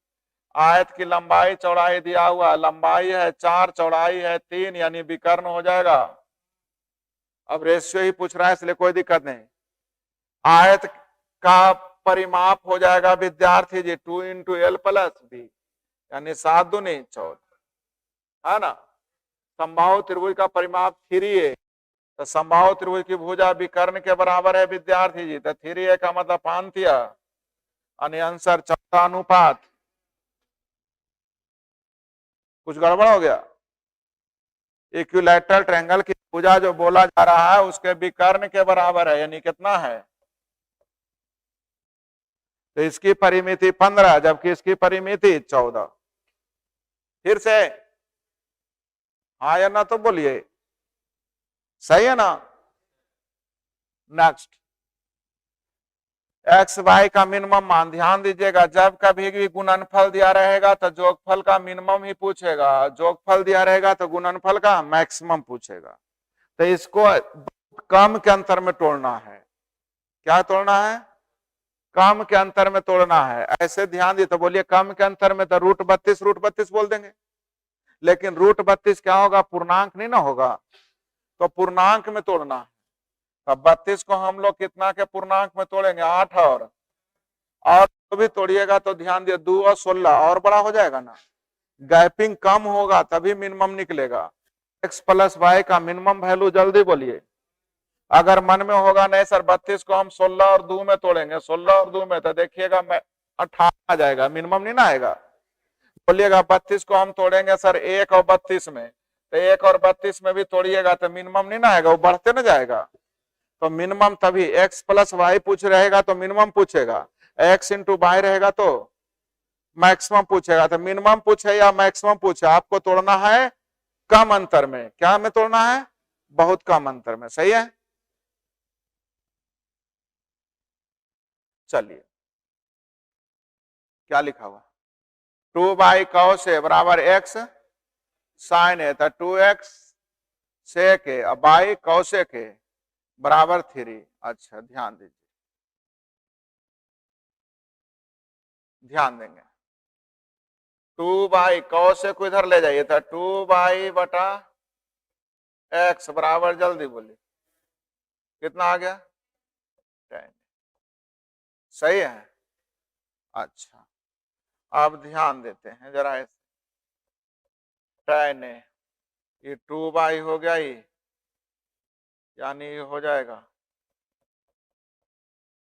आयत की लंबाई चौड़ाई दिया हुआ, लंबाई है 4 चौड़ाई है 3, यानी विकर्ण हो जाएगा। अब रेशियो ही पूछ रहा है इसलिए कोई दिक्कत नहीं। आयत का परिमाप हो जाएगा विद्यार्थी जी 2 × L + B, यानी 7 दूनी 14, है ना। समबाहु त्रिभुज का परिमाप 3a, तो समबाहु त्रिभुज की भुजा विकर्ण के बराबर है विद्यार्थी जी, तो 3a का मतलब 5 यानी आंसर 4 अनुपात। कुछ गड़बड़ हो गया? इक्विलैटरल ट्रायंगल की भुजा जो बोला जा रहा है उसके विकर्ण के बराबर है, यानी कितना है? तो इसकी परिमिति 15 जबकि इसकी परिमिति 14। फिर से हाँ या ना तो बोलिए, सही है ना। नेक्स्ट, एक्स वाई का मिनिमम मान। ध्यान दीजिएगा जब कभी भी गुणनफल दिया रहेगा तो जोगफल का मिनिमम ही पूछेगा, जोगफल दिया रहेगा तो गुणनफल का मैक्सिमम पूछेगा। तो इसको कम के अंतर में तोड़ना है। क्या तोड़ना है? कम के अंतर में तोड़ना है। ऐसे ध्यान दी तो बोलिए कम के अंतर में तो √32 बोल देंगे, लेकिन √32 क्या होगा? पूर्णांक नहीं ना होगा, तो पूर्णांक में तोड़ना है। अब 32 को हम लोग कितना के पूर्णांक में तोड़ेंगे? 8 और तो भी तोड़िएगा तो ध्यान दिए 2 और 16 और बड़ा हो जाएगा ना। गैपिंग कम होगा तभी मिनिमम निकलेगा। x + y का मिनिमम वैल्यू जल्दी बोलिए। अगर मन में होगा नहीं सर 32 को हम 16 और 2 में तोड़ेंगे, 16 और 2 में, तो देखिएगा 18 आ जाएगा, मिनिमम नहीं ना आएगा। बोलिएगा 32 को हम तोड़ेंगे सर 1 और 32 में, तो 1 और 32 में भी तोड़िएगा तो मिनिमम नहीं ना आएगा, वो बढ़ते ना जाएगा। तो मिनिमम तभी x + y पूछ रहेगा तो मिनिमम पूछेगा, x × y रहेगा तो मैक्सिमम पूछेगा। तो मिनिमम पूछे या मैक्सिमम पूछे, आपको तोड़ना है कम अंतर में। क्या में तोड़ना है? बहुत कम अंतर में। सही है, चलिए क्या लिखा हुआ? 2/cos A बराबर x sin A, तो 2x sec A अब बाई cosec A बराबर 3। अच्छा ध्यान दीजिए, ध्यान देंगे। 2/cos A को इधर ले जाइए, था 2/x बराबर, जल्दी बोलिए कितना आ गया? 10। सही है। अच्छा अब ध्यान देते हैं जरा, tan A, ये 2 हो गया, ये यानी ये हो जाएगा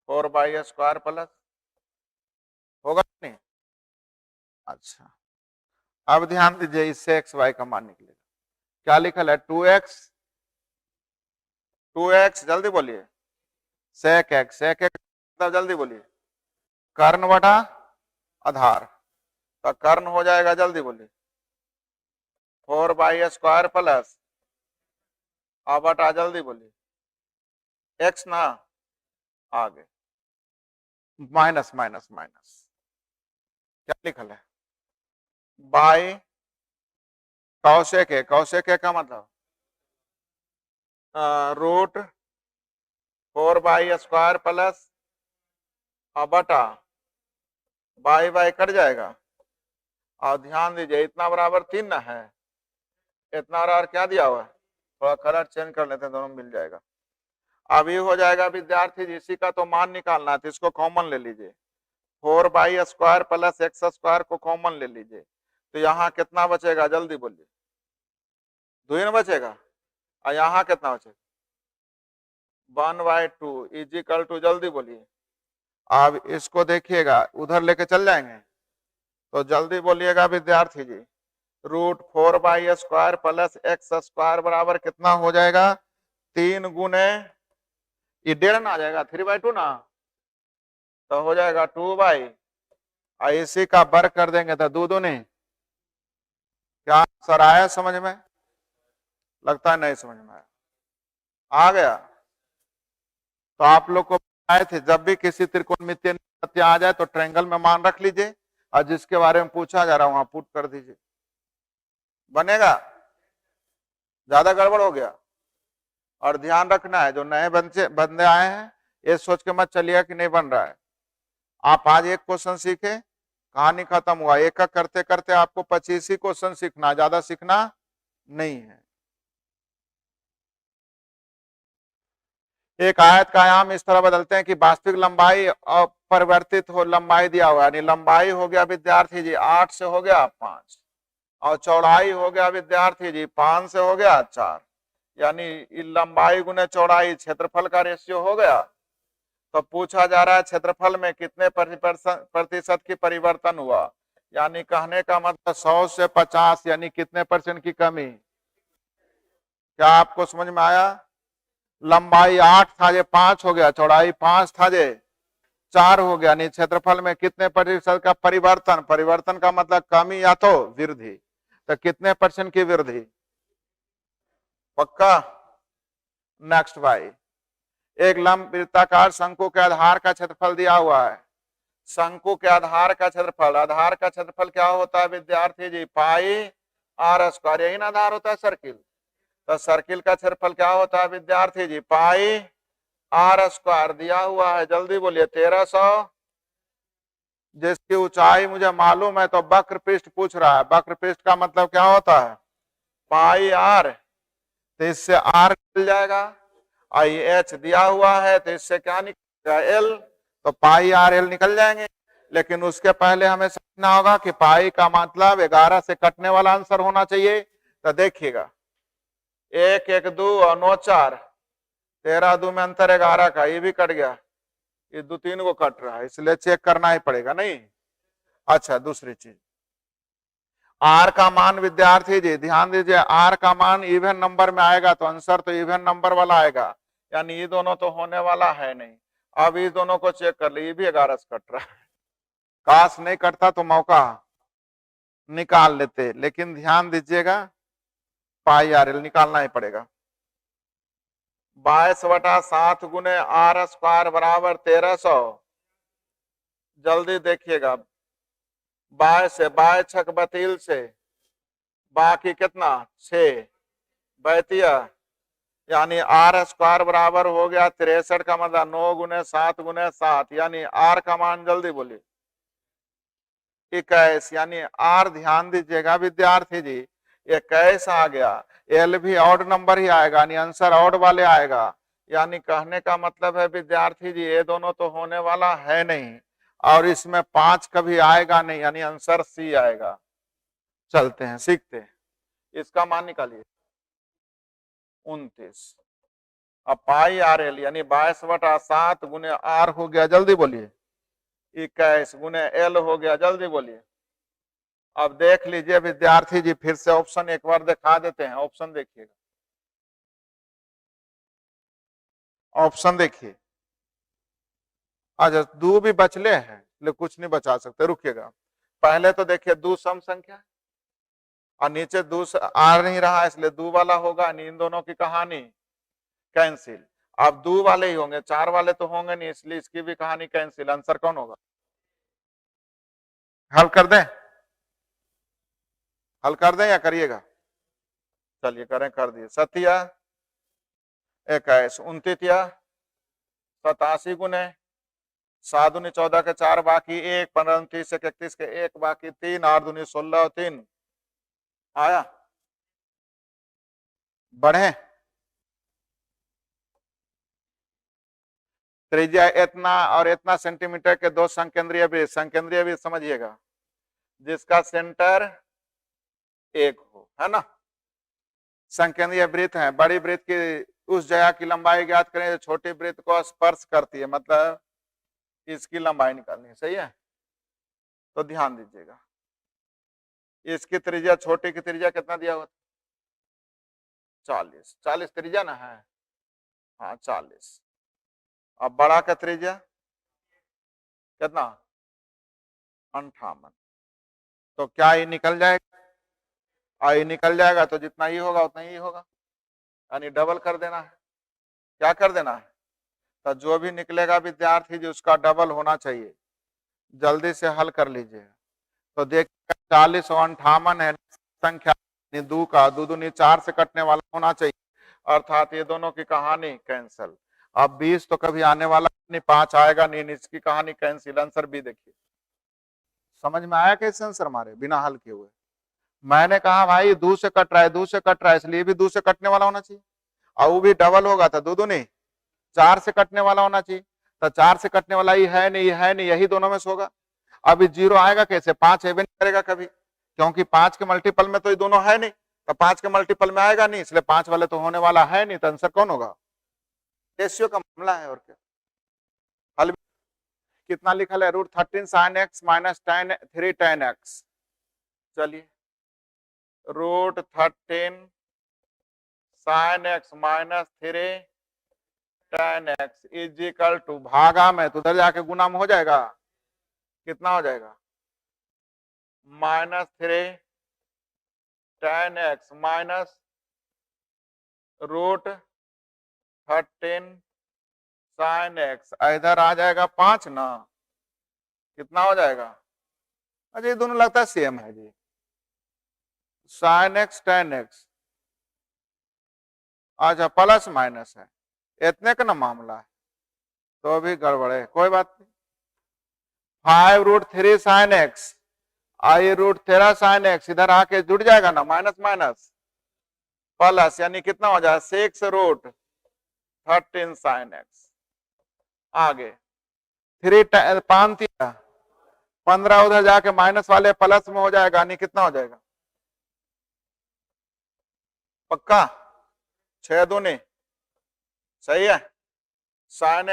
4/² प्लस, होगा नहीं? अच्छा अब ध्यान दीजिए, इससे एक्स वाई का मान निकलेगा। क्या लिखल है? 2x, जल्दी बोलिए। सेक एक्स मतलब जल्दी बोलिए, कर्ण बटा आधार, तो कर्ण हो जाएगा, जल्दी बोलिए, 4/² प्लस बटा, जल्दी बोलिए, एक्स ना, आगे माइनस माइनस माइनस, क्या लिखल है? बाई कौशेक है, कौशेक है का मतलब रूट 4/² प्लस बटा बाई बाई कट जाएगा। और ध्यान दीजिए, इतना बराबर 3 ना है, इतना बराबर क्या दिया हुआ है, थोड़ा कलर चेंज कर लेते हैं, दोनों मिल जाएगा। अभी हो जाएगा विद्यार्थी जी, इसी का तो मान निकालना है, तो इसको कॉमन ले लीजिए, 4/² प्लस x² को कॉमन ले लीजिए, तो यहाँ कितना बचेगा, जल्दी बोलिए, 2 बचेगा, और यहाँ कितना बचेगा, 1/2 इजिकल टू, जल्दी बोलिए। अब इसको देखिएगा, उधर लेके चल जाएंगे, तो जल्दी बोलिएगा विद्यार्थी जी, रूट 4/² प्लस x² बराबर कितना हो जाएगा, 3 गुने, ये 1.5 ना आ जाएगा, 3/2 ना, तो हो जाएगा 2/, इसी का वर्ग कर देंगे तो 2 दूनी, क्या सर आया समझ में? लगता है नहीं समझ में आया, आ गया। तो आप लोग को आए थे, जब भी किसी त्रिकोणमितीय समस्या आ जाए तो ट्रायंगल में मान रख लीजिए, और जिसके बारे में पूछा जा रहा है वहां पुट कर दीजिए, बनेगा। ज्यादा गड़बड़ हो गया? और ध्यान रखना है, जो नए बंदे आए हैं, ये सोच के मत चलिएगा कि नहीं बन रहा है। आप आज एक क्वेश्चन सीखे, कहानी खत्म हुआ, एक करते करते आपको 25 ही क्वेश्चन सीखना, ज्यादा सीखना नहीं है। एक आयत का आयाम इस तरह बदलते हैं कि वास्तविक लंबाई परिवर्तित हो, लंबाई दिया हुआ, यानी लंबाई हो गया विद्यार्थी जी 8 से हो गया 5, और चौड़ाई हो गया विद्यार्थी जी 5 से हो गया 4, यानी लंबाई गुने चौड़ाई क्षेत्रफल का रेशियो हो गया। तो पूछा जा रहा है क्षेत्रफल में कितने प्रतिशत की परिवर्तन हुआ, यानी कहने का मतलब 100 से 50, यानी कितने % की कमी। क्या आपको समझ में आया? लंबाई 8 था, ये 5 हो गया, चौड़ाई 5 था, ये 4 हो गया, यानी क्षेत्रफल में कितने % का परिवर्तन, परिवर्तन का मतलब कमी या तो वृद्धि, तो कितने % की वृद्धि, पक्का। नेक्स्ट भाई, एक लंब वृत्ताकार शंकु के आधार का क्षेत्रफल दिया हुआ है, शंकु के आधार का क्षेत्रफल, आधार का क्षेत्रफल क्या होता है विद्यार्थी जी, πr², यही ना आधार होता है सर्किल, तो सर्किल का क्षेत्रफल क्या होता है विद्यार्थी जी, πr² दिया हुआ है, जल्दी बोलिए, 1300, जिसकी ऊंचाई मुझे मालूम है, तो वक्र पृष्ठ पूछ रहा है, वक्र पृष्ठ का मतलब क्या होता है, πr, तो इससे r निकल जाएगा, और ये h दिया हुआ है, तो इससे क्या निकलेगा, l, तो πr/l निकल जाएंगे। लेकिन उसके पहले हमें समझना होगा कि पाई का मतलब 11 से कटने वाला आंसर होना चाहिए, तो देखिएगा 1 1 2 और 9 4, 13 2 में अंतर 11 का, ये भी कट गया, ये 2 3 को कट रहा है, इसलिए चेक करना ही पड़ेगा, नहीं। अच्छा, दूसरी चीज, आर का मान विद्यार्थी जी ध्यान दीजिए, आर का मान इवन नंबर में आएगा तो आंसर तो इवन नंबर वाला आएगा, यानी ये दोनों तो होने वाला है नहीं। अब इस दोनों को चेक कर ली, ये भी 11 से कट रहा है, काश नहीं कटता तो मौका निकाल लेते, लेकिन ध्यान दीजिएगा πr/l निकालना ही पड़ेगा। 22/7 गुने r² बराबर 1300, जल्दी देखिएगा, 22 से 22 छक बतील से बाकी कितना 6 बैतिया, यानी r² बराबर हो गया 63 का मतलब 9 गुने 7 गुने 7, यानी r का मान जल्दी बोलिए 21, यानी r ध्यान दीजिएगा विद्यार्थी जी 21 आ गया, एल भी ऑड नंबर ही आएगा, यानी आंसर ऑड वाले आएगा, यानी कहने का मतलब है विद्यार्थी जी ये दोनों तो होने वाला है नहीं, और इसमें 5 कभी आएगा नहीं, यानी आंसर सी आएगा। चलते हैं, सीखते हैं, इसका मान निकालिए 29, अब πr/l यानी 22/7 गुने r हो गया, जल्दी बोलिए 21 गुने l हो गया, जल्दी बोलिए अब देख लीजिए विद्यार्थी जी, फिर से ऑप्शन एक बार दिखा देते हैं। ऑप्शन देखिएगा, ऑप्शन देखिए। अच्छा, दो भी बचले हैं, लेकिन कुछ नहीं बचा सकते, रुकिएगा। पहले तो देखिए दो सम संख्या और नीचे दो आ नहीं रहा, इसलिए दो वाला होगा। इन दोनों की कहानी कैंसिल। अब दो वाले ही होंगे, चार वाले तो होंगे नहीं, इसलिए इसकी भी कहानी कैंसिल। आंसर कौन होगा? हल कर दें? हल कर दें या करिएगा? चलिए करें, कर दिए। सत्या 21, 29 87 गुने 7 दूनी 14 के 4 बाकी 1, 15 29 31 के 1 बाकी 3, 8 दूनी 16 3 आया। बढ़े त्रिज्या इतना और इतना सेंटीमीटर के दो संकेंद्रीय वृत्त, संकेंद्रीय वृत्त समझिएगा जिसका सेंटर एक हो, है ना। संकेंद्रीय वृत्त है, बड़ी वृत्त की उस जगह की लंबाई ज्ञात करें जो छोटी वृत्त को स्पर्श करती है, मतलब इसकी लंबाई निकालनी है। सही है, तो ध्यान दीजिएगा। इसकी त्रिज्या, छोटी की त्रिज्या कितना दिया हुआ? 40, 40 त्रिज्या ना है, हाँ 40। अब बड़ा का त्रिज्या कितना? 58। तो क्या ये निकल जाएगा? ये निकल जाएगा, तो जितना ही होगा उतना ही होगा, यानी डबल कर देना है। क्या कर देना है? तो जो भी निकलेगा विद्यार्थी जी उसका डबल होना चाहिए। जल्दी से हल कर लीजिए। तो देखिए 40 और 58 है संख्या, दो का दो दूनी 4 से कटने वाला होना चाहिए, अर्थात ये दोनों की कहानी कैंसिल। अब 20 तो कभी आने वाला नहीं, 5 आएगा नहीं, इसकी कहानी कैंसिल। आंसर बी देखिए। समझ में आया कैसे आंसर हमारे बिना हल किए हुए? मैंने कहा भाई दो से कट रहा है, दो से कट रहा है, इसलिए भी दो से कटने वाला होना चाहिए, और वो भी डबल होगा तो दो दूनी 4 से कटने वाला होना चाहिए। तो 4 से कटने वाला ही है नहीं, है नहीं, यही दोनों में से होगा। अभी जीरो आएगा कैसे? 5 है भी नहीं करेगा कभी, क्योंकि 5 के मल्टीपल में तो ये दोनों है नहीं, तो 5 के मल्टीपल में आएगा नहीं, इसलिए 5 वाले तो होने वाला है नहीं। तो आंसर कौन होगा? रेशियो का मामला है, और क्या। हल कितना लिखल है? √13 sin x minus 3 tan x। चलिए √13 sin x minus 3 tan x is equal to, भागा में तो उधर जाके गुना में हो जाएगा, कितना हो जाएगा? -3 tan x minus √13 sin x, इधर आ जाएगा 5 ना, कितना हो जाएगा? अच्छा ये दोनों लगता है सेम है जी, sin x tan x। अच्छा प्लस माइनस है, इतने का ना मामला है, तो अभी गड़बड़ है, कोई बात नहीं। 5√3 sin x, आई √13 sin x इधर आके जुड़ जाएगा ना, माइनस माइनस प्लस, यानी कितना हो जाएगा? 6√13 sin x। आगे 5 15 उधर जाके माइनस वाले प्लस में हो जाएगा, यानी कितना हो जाएगा? पक्का? 6 दूनी सही है। साइन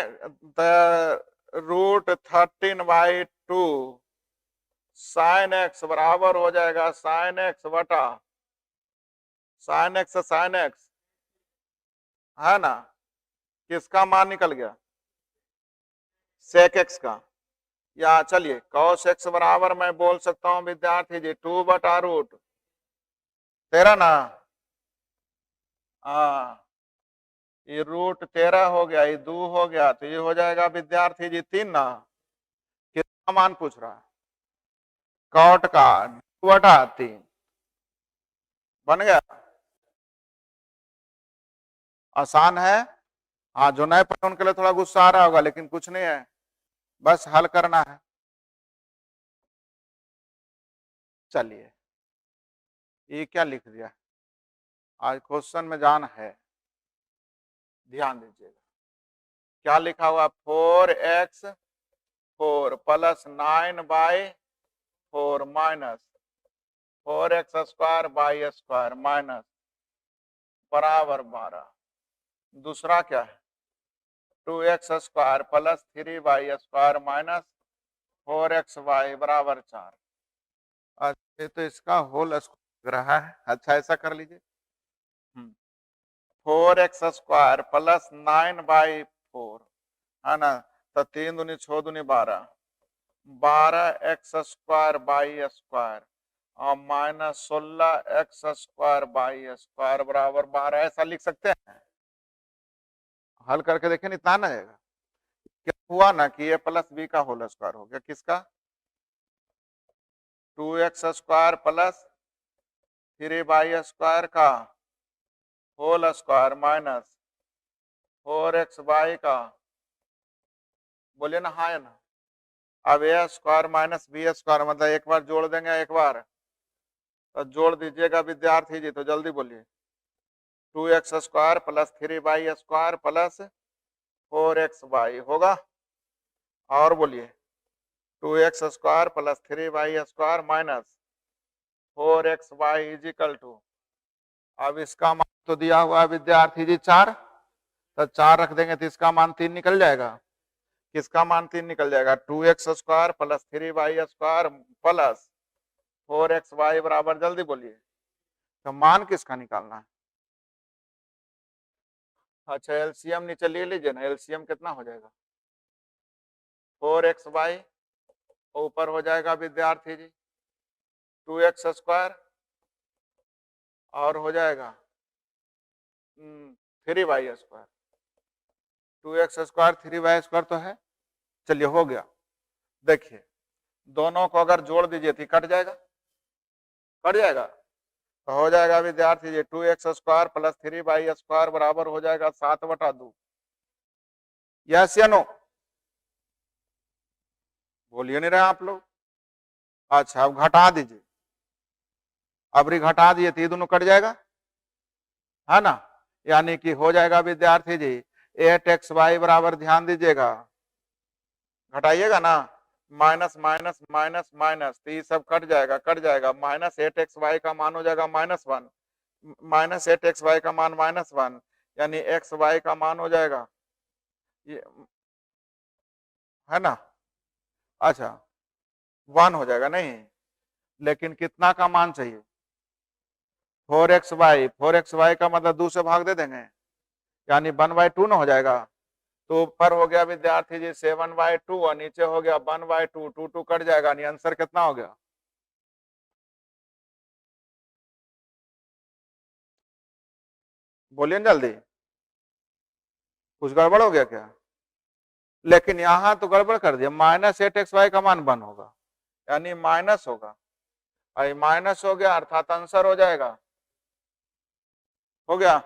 √13/2 साइन एक्स बराबर हो जाएगा साइन एक्स बटा साइन एक्स साइन एक्स, है ना। किसका मान निकल गया? सेक एक्स का। या चलिए कॉस एक्स बराबर मैं बोल सकता हूं विद्यार्थी जी 2/√13 ना, हाँ ये √13 हो गया, ये 2 हो गया, तो ये हो जाएगा विद्यार्थी जी 3 ना। कितना मान पूछ रहा है? कॉट का 2/3 बन गया। आसान है, हाँ जो नए पढ़े उनके लिए थोड़ा गुस्सा आ रहा होगा, लेकिन कुछ नहीं है, बस हल करना है। चलिए ये क्या लिख दिया, आज क्वेश्चन में जान है, ध्यान दीजिएगा। क्या लिखा हुआ? 4x4 plus 9/4 minus 4x² minus बराबर 12। दूसरा क्या है? 2x² plus 3y² minus 4xy बराबर 4। अच्छा तो इसका होल स्क्वायर रहा है। अच्छा ऐसा कर लीजिए 4x² प्लस 9/4 है ना, तो 3 दूनी 6 दूनी 12, 12x² बाई स्क्वायर और माइनस 16x² बाई स्क्वायर बराबर 12, ऐसा लिख सकते हैं। हल करके देखें इतना ना आएगा। क्या हुआ ना कि a प्लस बी का होल स्क्वायर हो गया, किसका 2x² प्लस 3y² का होल स्क्वायर माइनस 4x का, बोलिए ना हाँ है ना। अब a² माइनस b² मतलब एक बार जोड़ देंगे, एक बार तो जोड़ दीजिएगा विद्यार्थी जी, तो जल्दी बोलिए 2x² plus 3y² plus 4xy होगा। और बोलिए 2x² plus 3y² minus 4xy is equal to, अब इसका मान तो दिया हुआ है विद्यार्थी जी 4, तो 4 रख देंगे तो इसका मान 3 निकल जाएगा। किसका मान 3 निकल जाएगा 2x² plus 3y² plus 4xy बराबर, जल्दी बोलिए तो मान किसका निकालना है। अच्छा एलसीएम नीचे ले लीजिए ना, एलसीएम कितना हो जाएगा 4xy ऊपर हो जाएगा विद्यार्थी जी 2x² और हो जाएगा 3y², 2x² 3y² तो है। चलिए हो गया। देखिए दोनों को अगर जोड़ दीजिए तो कट जाएगा, कट जाएगा तो हो जाएगा विद्यार्थी जी 2x² प्लस 3y² बराबर हो जाएगा 7/2। यस या नो, बोलिए नहीं रहे आप लोग। अच्छा अब घटा दीजिए, अब घटा दिए तो ये दोनों कट जाएगा है ना, यानी कि हो जाएगा विद्यार्थी जी 8xy बराबर, ध्यान दीजिएगा घटाइएगा ना, माइनस माइनस माइनस माइनस तो ये सब कट जाएगा, कट जाएगा, -8xy का मान हो जाएगा -1, -8xy का मान -1, यानी xy का मान हो जाएगा ये, है ना। अच्छा 1 हो जाएगा नहीं, लेकिन कितना का मान चाहिए 4xy, 4xy का मतलब 2 से भाग दे देंगे, यानी 1/2 ना हो जाएगा। तो ऊपर हो गया विद्यार्थी जी 7/2 और नीचे हो गया 1/2, 2 कट जाएगा, यानी आंसर कितना हो गया, बोलिए जल्दी, कुछ गड़बड़ हो गया क्या। लेकिन यहां तो गड़बड़ कर दिया, -8xy का मान 1 होगा, यानी माइनस होगा, माइनस हो गया अर्थात आंसर हो जाएगा, हो गया।